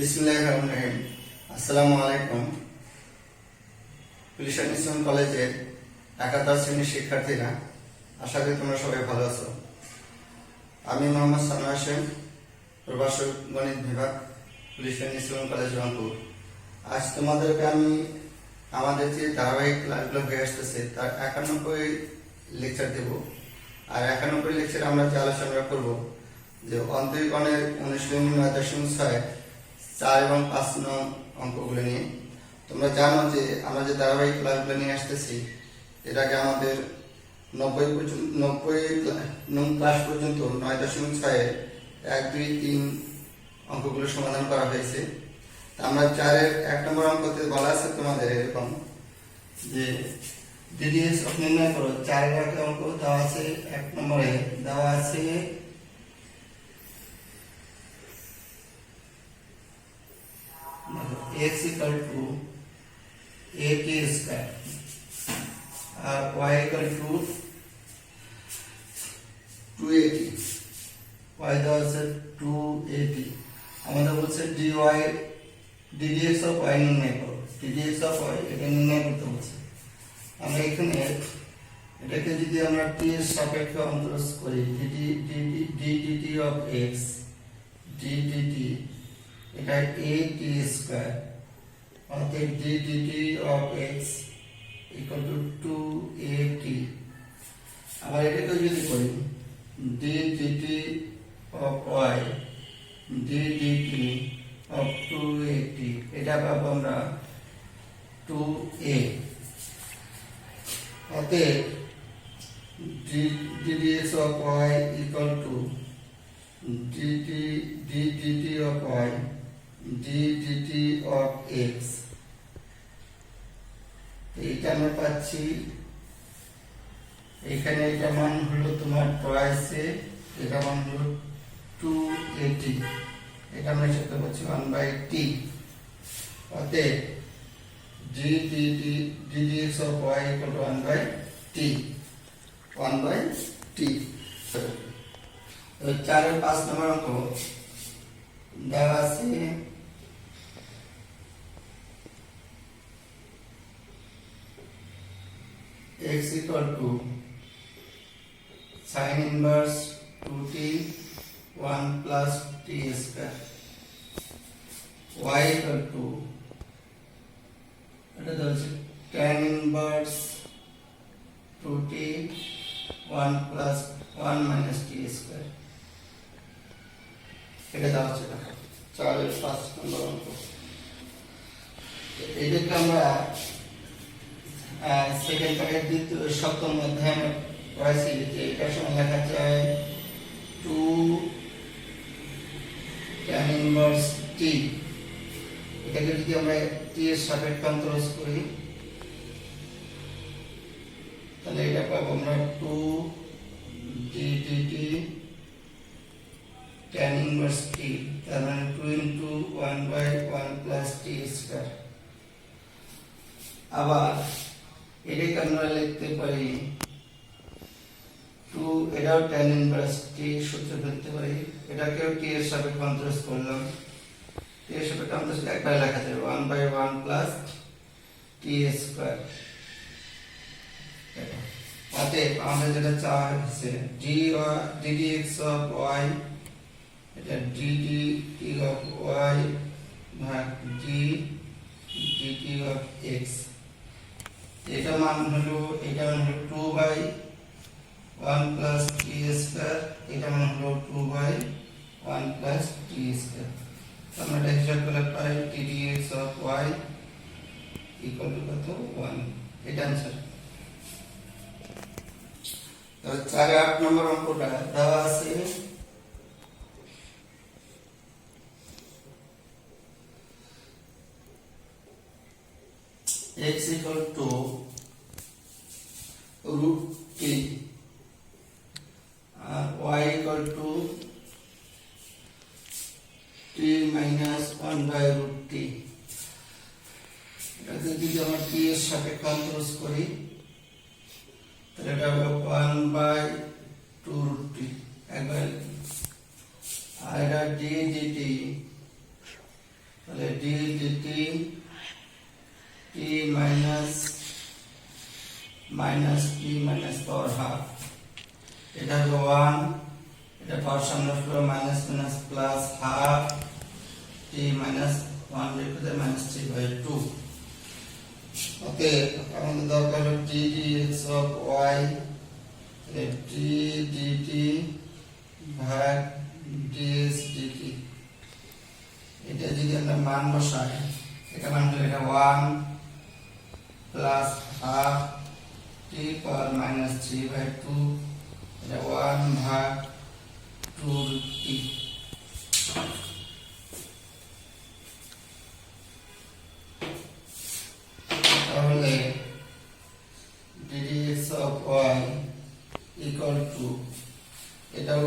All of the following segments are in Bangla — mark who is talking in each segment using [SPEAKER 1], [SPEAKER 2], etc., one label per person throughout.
[SPEAKER 1] বিসমিল্লাহিররহমানিররহিম। আসসালামু আলাইকুম। পুলিশ অ্যাডমিশন কলেজের একাদশ শ্রেণীর শিক্ষার্থীরা, আশা করি তোমরা সবাই ভালো আছো। আমি মোহাম্মদ সানোয়ার হোসেন, প্রভাষক গণিত বিভাগ, পুলিশ অ্যাডমিশন কলেজ রংপুর। আজ তোমাদেরকে আমি আমাদের যে ধারাবাহিক ক্লাসগুলো হয়ে আসতেছে তার 91 লেকচার দেব। আর 91 লেকচারে আমরা যে আলোচনা করব যে অন্তরীকরণের অনুশীলন 9.6 4 এবং 5 নং অঙ্কগুলো নিয়ে। তোমরা জানো যে আমরা যে ধারাবাহিক ক্লাসগুলো নিয়ে আসতেছি এর আগে আমাদের 90 নং ক্লাস পর্যন্ত 9.6 1 2 3 অঙ্কগুলো সমাধান করা হয়েছে। আমরা 4-এর 1 নম্বর অঙ্কতে বলা আছে তোমাদের এরকম যে ডিডিএস নির্ণয় করো। 4-এর একটা অঙ্ক দেওয়া আছে, 1 নম্বরে দেওয়া আছে x equal to ak square R y equal to 2at, y দেওয়া আছে 2at। আমাদের বলছে dy ddx of y নির্ণয় করো, ddx of y এটা নির্ণয় করতে বলছে। আমরা এখানে এটাকে যদি আমরা t এর সাপেক্ষে অন্তরজ করি, ddt of x ddt এটা at স্কয়ার অর্থাৎ ddt of x equal to 2at। আবার এটাকে যদি করি ddt of y ddt of 2at, এটা পাবো আমরা 2a। অতএব ddx of y equal to ddt of y ddt of x, এইটা আমরা পাচ্ছি। এখানে এটা মান হলো তোমার টয়েসে, এটা মান হলো 2at, এটা আমরা সেটা পাচ্ছি 1/t। অতএব ddx of y equal to 1/t, 1/t। 4-এর 5 নম্বর অঙ্ক দেওয়া আছে x equal to sin inverse 2t 1 plus t square, y equal to এটা ধরছি tan inverse 2t 1 plus 1 minus t square, এটা দেওয়া আছে। 4-এর 5 নম্বর অঙ্ক। এটাকে আমরা সেকেন্ড পার্টের দ্বিতীয় সপ্তম অধ্যায়ে আমরা পড়াইছি যে এটার সময় লেখা যায় 2 tan inverse t। এটাকে যদি আমরা t এর সাপেক্ষে অন্তরজ করি তাহলে এটা পাবো আমরা 2 ddt tan inverse t, তার মানে 2 into 1/1 plus t square। আবার এটাকে আমরা লিখতে পারি 2, এটাও tan inverse t সূত্র লিখতে পারি। এটাকেও t এর সাপেক্ষে অন্তরজ করলাম, t এর সাপেক্ষে অন্তরজ একবার লেখা যাবে 1/1 plus t square। অতএব আমরা যেটা চাই হচ্ছে ddx of y, এটা ddt of y ভাগ dt of x, এটা মান হলো 2/1 plus t square, এটা মান হলো 2/1 plus t square। আমরা এটা হিসাব করলে পাই ddx of y equal to কত 1, এটা आंसर। তো 4-8 নম্বর অঙ্কটা দেওয়া আছে x equal to root t and y equal to t minus 1/root t। এটাকে যদি আমরা t এর সাপেক্ষে অন্তরজ করি তাহলে এটা হবে 1/2 root t একবার। আর এটা d dt তাহলে d dt t minus t minus power half, এটা হলো 1, এটা পাওয়ার সামনে আসলো minus minus plus half t minus 1 রেখে মাইনাস 3/2। ওকে, আমাদের দরকার হলো d dx of y, d dt ভাগ ds dt। এটা যদি আমরা মান বসাই, এটা মান হলো এটা 1 plus half t power minus 3/2, এটা 1 ভাগ 2t। তাহলে ddx of y equal to, এটাও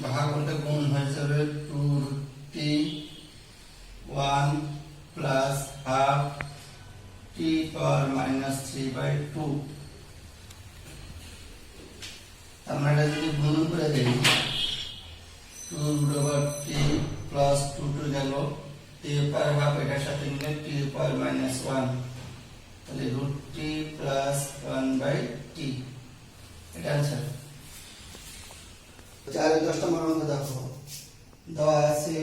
[SPEAKER 1] ভাগ হলে গুণ হয়ে যাবে 2t 1 plus half t power minus 3/2। আমরা এটা যদি গুণ করে দেই 2/t প্লাস 2 টু গেল t পাওয়ার হাফ, এটার সাথে মিলে t পাওয়ার মাইনাস 1, তাহলে √t প্লাস 1/t। এটা आंसर। 4 এর 10টা মান আমরা দেখো, দেওয়া আছে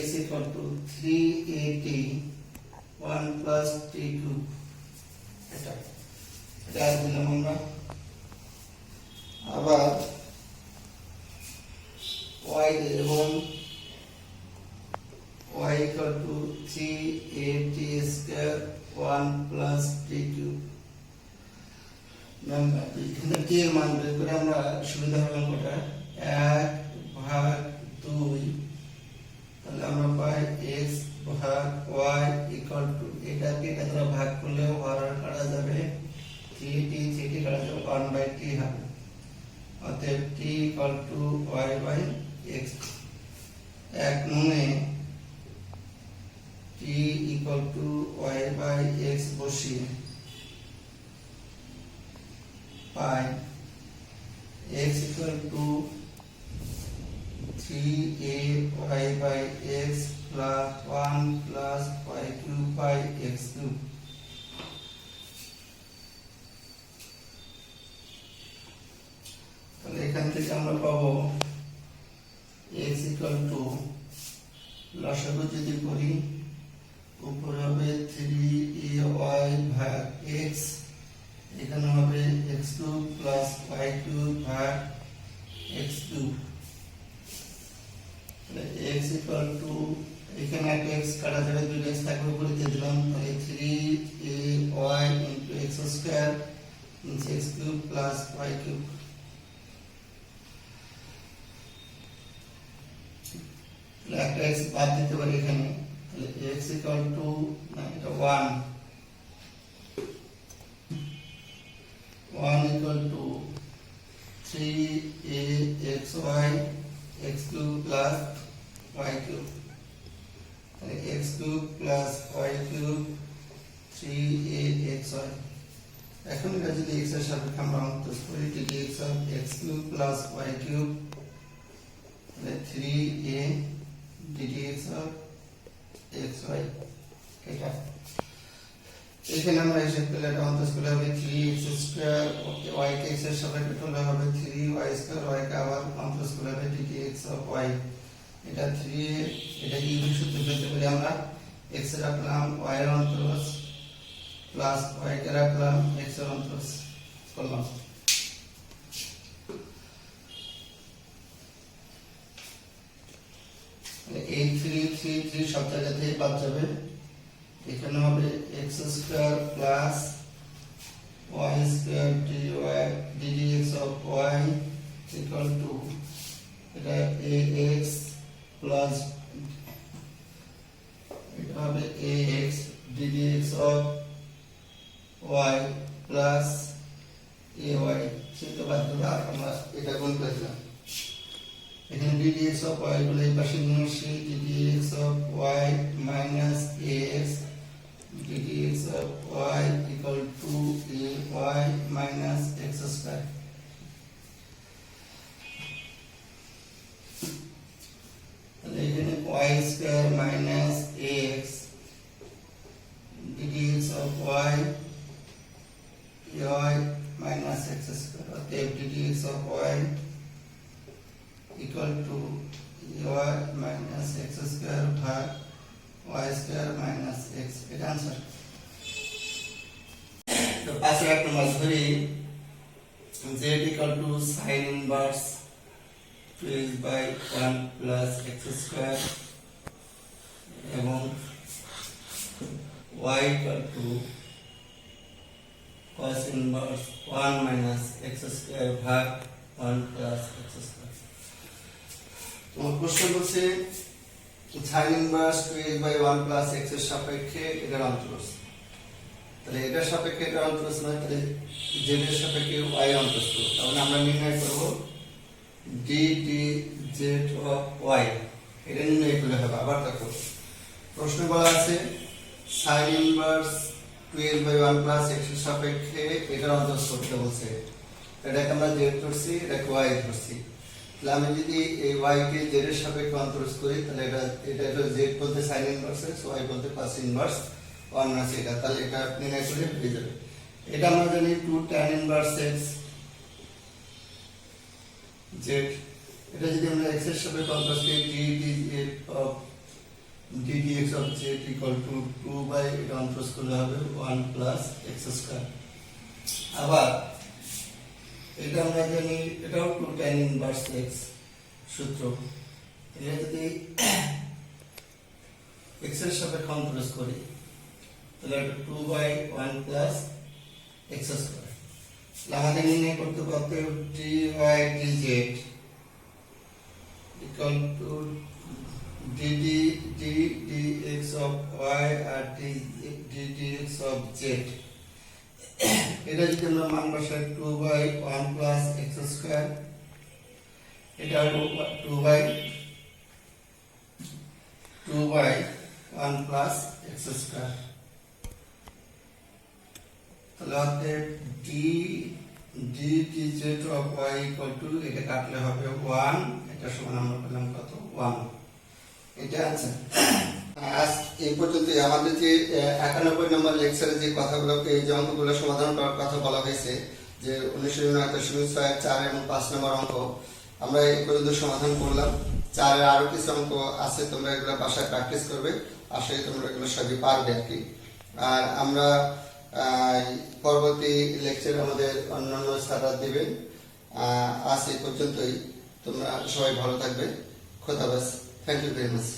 [SPEAKER 1] x equal to 3at 1 plus t2, এটা দিলাম আমরা। আবার y এবং y equal to 3at square 1 plus t2। এখানে t এর মান বের করে আমরা সুবিধা হলাম কটা, 1 ভাগ 2, তাহলে আমরা পাই x ভাগ y equal to, এটাকে এটা দ্বারা ভাগ করলে হর কাটা যাবে 3t কাটা যাবে 1/t হবে, অতএব t equal to y/x। এক নং-এ t equal to y/x বসিয়ে পাই x equal to 3ay/x plus 1 plus y3/x3। তাহলে এখান থেকে আমরা পাবো x equal to, লসাগু যদি করি উপরে হবে 3ay ভাগ x, এখানে হবে x3 প্লাস y3 ভাগ x3। x equal to, এখানে একটা x কাটা যাবে, 2x থাকবে উপরে দিয়ে দিলাম, তাহলে 3ay into x square into x3 plus y3। একটা x বাদ দিতে পারি এখানে, তাহলে x equal to, না এটা 1 equal to 3axy x3 plus y3, তাহলে x3 plus y3 3axy। এখন এটা যদি x এর সাপেক্ষে আমরা অন্তঃস্থ করি dx of x3 plus y3, তাহলে 3a dx of xy। এটা এখানে আমরা হিসাব করলে এটা অন্তঃস্থ করলে হবে 3x স্কয়ার, y কে x এর সাপেক্ষে করলে হবে 3y স্কয়ার, y কে আবার অন্তঃস্থ করলে হবে dx of y। এটা 3a, এটা কি সূত্র পেতে পারি আমরা, x এর রাখলাম y এর অন্তঃস্থ প্লাস y কে রাখলাম x এর অন্তঃস্থ করলাম। এই 3 সব জায়গাতেই বাদ যাবে, এখানে হবে x square plus y square dx of y equal to, এটা ax প্লাস, এটা হবে ax dx of y plus ay, সেটা বাদ দেবো, আর আমরা এটা গুণ করলাম। এখানে dx of y বলে এই পাশে নিয়ে আসি, dx of y minus ax dx of y equal to ay minus x square। y square minus x dx of y minus x square অতএব dx of y equal to y minus x square ভাগ y square minus x এটা आंसर। তো পাশে একটা মাস ধরি z equal to sin inverse 2x by 1 plus x square এবং y equal to cos inverse 1 minus x square ভাগ 1 plus x square। তোমার প্রশ্ন বলছে sin inverse 2x by 1 plus x এর সাপেক্ষে এটার অন্তরজ, তাহলে এটার সাপেক্ষে এটার অন্তরজ নয়, তাহলে z এর সাপেক্ষে y এর অন্তরজ, তাহলে আমরা নির্ণয় করব d dz of y, এটা নির্ণয় করলে হবে। আবার দেখো প্রশ্ন বলা আছে sin inverse 2x by 1 plus x এর সাপেক্ষে এটার অন্তরজ করতে বলছে, এটাকে আমরা z ধরছি, এটাকে y ধরছি, তাহলে আমি যদি এই y কে z এর সাপেক্ষে অন্তরজ করি তাহলে এটা z বলতে sin inverse x, y বলতে cos inverse 1 minus এটা, তাহলে এটা নির্ণয় করলে হয়ে যাবে। এটা আমরা জানি 2 tan inverse x z, এটা যদি আমরা x এর সাপেক্ষে অন্তরজ করি d dx of z equal to 2 by এটা অন্তরজ করলে হবে 1 plus x square। আবার এটা আমরা জানি এটাও 2 tan inverse x সূত্র, এটা যদি x এর সাপেক্ষে অন্তরজ করি তাহলে 2 by 1 plus x square। আমাদের নির্ণয় করতে পারতে dy dz equal to dx of y R dx of z, এটা যদি আমরা মান বসাই 2 by 1 plus x square, এটা হলো 2 by 1 plus x square, তাহলে অতএব dz of y equal to এটা কাটলে হবে 1, এটা সমান আমরা পেলাম কত 1, এটা आंसर। আজ এই পর্যন্ত আমাদের যে 91 নম্বর লেকচারে যে কথাগুলো এই যে অঙ্কগুলো সমাধান করার কথা বলা হয়েছে, যে 1999 4 এবং 5 নম্বর অঙ্ক আমরা এই পর্যন্ত সমাধান করলাম। 4 এর আরো কিছু অঙ্ক আছে, তোমরা এগুলো বাসায় প্র্যাকটিস করবে, আশা করি তোমরা এগুলো সবই পারবে আর কি। আর আমরা পরবর্তী লেকচারে আমাদের অন্যান্য স্যাররা দিবেন। আজ এই পর্যন্তই, তোমরা সবাই ভালো থাকবে, খোদাহাফেজ, থ্যাংক ইউ ভেরি মাচ।